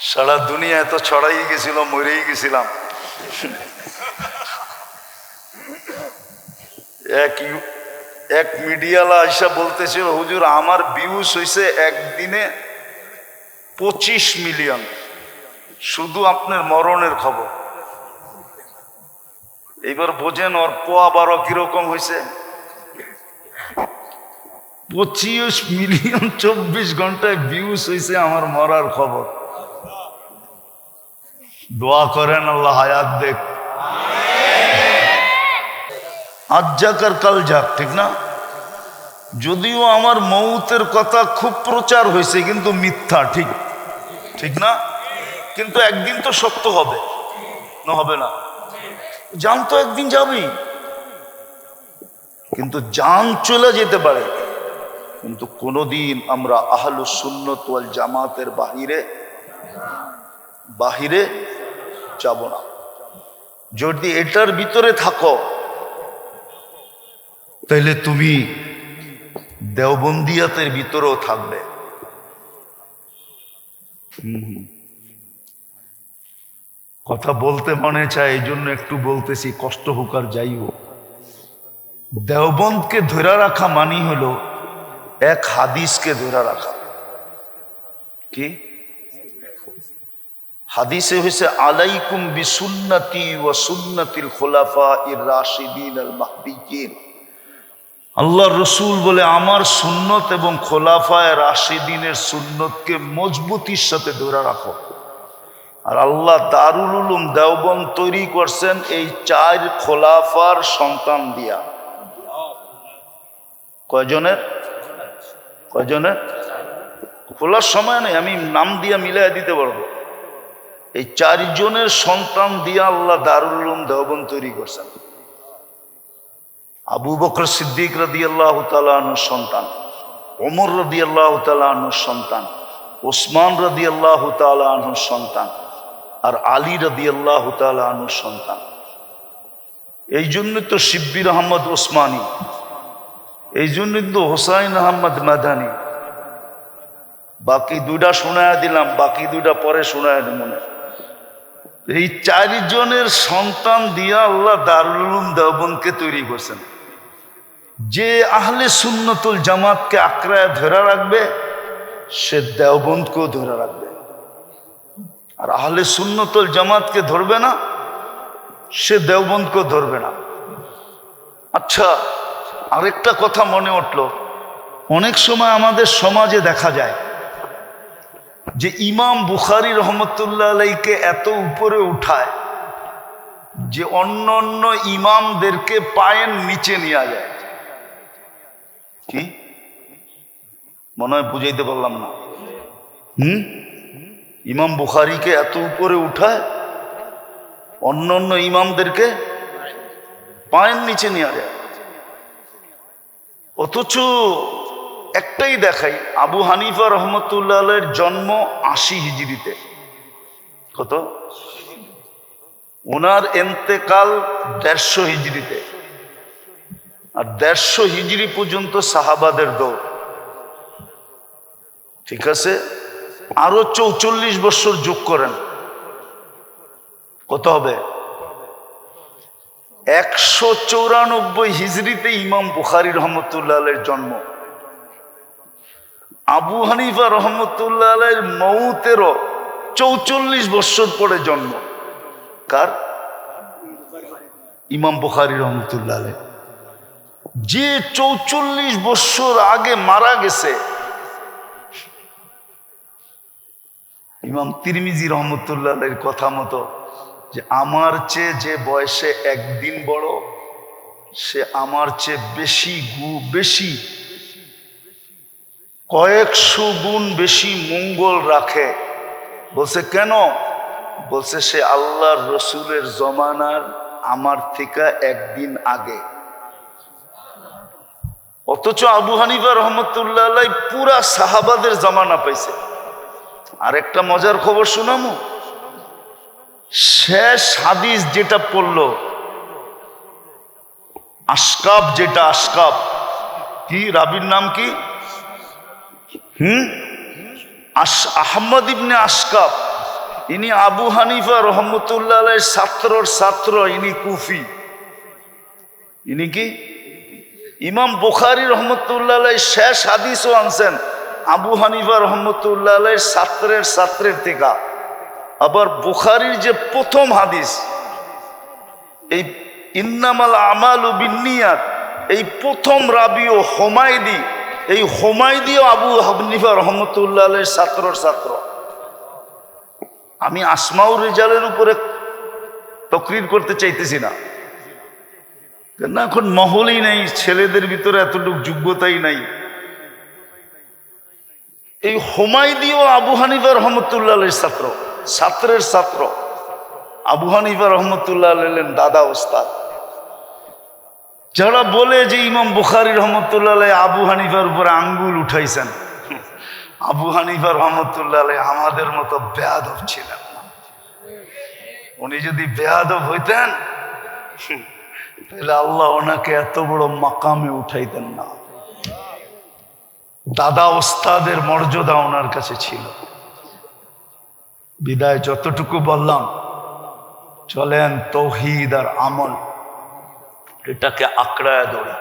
সারা দুনিয়ায় তো ছড়াই গেছিল, মরেই গেছিলাম। এক মিডিয়ালা আইসা বলতেছিল, হুজুর আমার ভিউজ হয়েছে একদিনে 25 মিলিয়ন, শুধু আপনার মরণের খবর। এইবার বোঝেন ওর পোয়া 12 কিরকম হয়েছে। 25 মিলিয়ন 24 ঘন্টায় ভিউজ হয়েছে আমার মরার খবর। দোয়া করেন আল্লাহ হায়াত দেখ, আজ যাক আর কাল যাক, ঠিক না? যদিও আমার মৌতের কথা খুব প্রচার হয়েছে, কিন্তু মিথ্যা, ঠিক ঠিক না? কিন্তু একদিন তো সত্য হবে, না হবে না? জান তো একদিন যাবেই, কিন্তু জান চলে যেতে পারে, কিন্তু কোনোদিন আমরা আহলুস সুন্নাত ওয়াল জামাতের বাহিরে যাব না। যদি এটার ভিতরে থাকো তাহলে তুমি দেওবন্দিয়াতের ভিতরেও থাকবে। কথা বলতে মনে চায়, এই জন্য একটু বলতেছি, কষ্ট হোক আর যাই হোক। দেওবন্দকে ধরে রাখা মানি হলো এক হাদিসকে ধরে রাখা। কি হাদিসে হয়েছে, আলাইকুম বিসুন্নতি ওয়া সুন্নাতিল খুলাফাইর রাশিদিন আল মাহদিয়িন। আল্লাহ রসুল বলে, আমার সুন্নত এবং খোলাফায়ে রাশিদিনের সুন্নতকে মজবুতির সাথে ধরে রাখো। আর আল্লাহ দারুল উলুম দেওবন্দ তৈরি করছেন এই 4 খোলাফার সন্তান দিয়া। কয়জনের খোলার সময় নেই, আমি নাম দিয়া মিলাই দিতে পারবো। এই 4 জনের সন্তান দিয়া আল্লাহ দারুল উলুম দেওবন্দ তৈরি করছেন। আবু বকর সিদ্দিক রাদিয়াল্লাহু তাআলা আনহুর সন্তান, ওমর রাদিয়াল্লাহু তাআলা আনহুর সন্তান, ওসমান রাদিয়াল্লাহু তাআলা আনহুর সন্তান, আর আলী রাদিয়াল্লাহু তাআলা আনহুর সন্তান। এই জন্য তো শিব্বির আহমদ ওসমানী, এই জন্য তো হোসাইন আহমদ মাদানী। বাকি 2টা শোনায়া দিলাম, বাকি 2টা পরে শোনায়া দিব মনে। এই 4 জনের সন্তান দিয়া আল্লাহ দারুল উলুম দেওবন্দকে তৈরি করছেন। যে আহলে সুন্নতুল জামাতকে আঁকড়ায় ধরে রাখবে সে দেওবন্দকেও ধরে রাখবে, আর আহলে সুন্নতুল জামাতকে ধরবে না সে দেওবন্দকেও ধরবে না। আচ্ছা, আরেকটা কথা মনে উঠল, অনেক সময় আমাদের সমাজে দেখা যায় যে ইমাম বুখারী রহমতুল্লাহ আলাইকে এত উপরে উঠায় যে অন্য অন্য ইমামদেরকে পায়ের নিচে নেওয়া যায়। কি মনে হয় বুঝাইতে পারলাম না? ইমাম বুখারীকে এত উপরে উঠায় অন্য অন্য ইমামদেরকে পায়ের নিচে নেওয়া যায়। অথচ একটাই দেখাই, আবু হানিফা রহমতুল্লাহ আলাইহির জন্ম 80 হিজরিতে। কত? ওনার এন্তেকাল 150 হিজরিতে। আর 150 হিজরি পর্যন্ত সাহাবাদের দৌড়, ঠিক আছে? আরো 44 বছর যোগ করেন, কত হবে? 194 হিজরিতে ইমাম বুখারী রহমতুল্লাহ আলাইহির জন্ম। আবু হানিফা রহমতুল্লাহ আলাইহির মৌতেরও 44 বছর পরে জন্ম। কার? ইমাম বুখারী রহমতুল্লাহ আলাইহি। যে 44 বছর আগে মারা গেছে, ইমাম তিরমিজি রহমতুল্লাহ আলাইহির কথা মতো, যে আমার চেয়ে যে বয়সে একদিন বড় সে আমার চেয়ে বেশি কয়েকশো গুণ বেশি মঙ্গল রাখে। বলছে কেন? বলছে সে আল্লাহর রসুলের জমানার আমার থেকে একদিন আগে। অথচ আবু হানিফা রহমতুল্লাহ আলাইহি পুরা সাহাবাদের জামানা পাইছে। আর একটা মজার খবর শোনামু, শেষ হাদিস যেটা পড়লো আশকাব, যেটা আশকাব, কি রাবির নাম কি? আহমদ ইবনে আশকাব। ইনি আবু হানিফা রহমতুল্লাহ আলাইহির ছাত্রর ছাত্র, ইনি কুফি। ইনি কি? ইমাম বুখারী রহমতুল্লাহ আলাইহির শেষ হাদিসও আনছেন আবু হানিফা রহমতুল্লাহ আলাইহির ছাত্রের ছাত্রের থেকে। আবার বুখারীর যে প্রথম হাদিস, এই ইন্নামাল আমালু বিন্নিয়াত, এই প্রথম রাবিও হুমায়দি, এই হুমায়দিও আবু হানিফা রহমতুল্লাহ আলাইহির ছাত্রর ছাত্র। আমি আসমাউর রিজালের উপরে তকরির করতে চাইতেছি না, কেন এখন মহলই নেই, ছেলেদের ভিতরে এতটুকু যোগ্যতাই নাই। এই হুমায়দিও আবু হানিফা রহমতুল্লাহ আলাইহির ছাত্র, ছাত্রের ছাত্র। আবু হানিফা রহমতুল্লাহ আলাইহি দাদা ওস্তাদ। যারা বলে যে ইমাম বুখারী রহমতুল্লাহ আলাইহি আবু হানিফার উপরে আঙ্গুল উঠাইছেন, আবু হানিফা রহমতুল্লাহ আলাইহি আমাদের মতো বেয়াদব ছিলেন না। উনি যদি বেয়াদব হইতেন তাহলে আল্লাহ ওনাকে এত বড় মাকামে উঠাইতেন না। দাদা ওস্তাদের মর্যাদা ওনার কাছে ছিল। বিদায় যতটুকু বললাম, চলেন তৌহিদ আর আমল এটাকে আঁকড়ায় ধরি।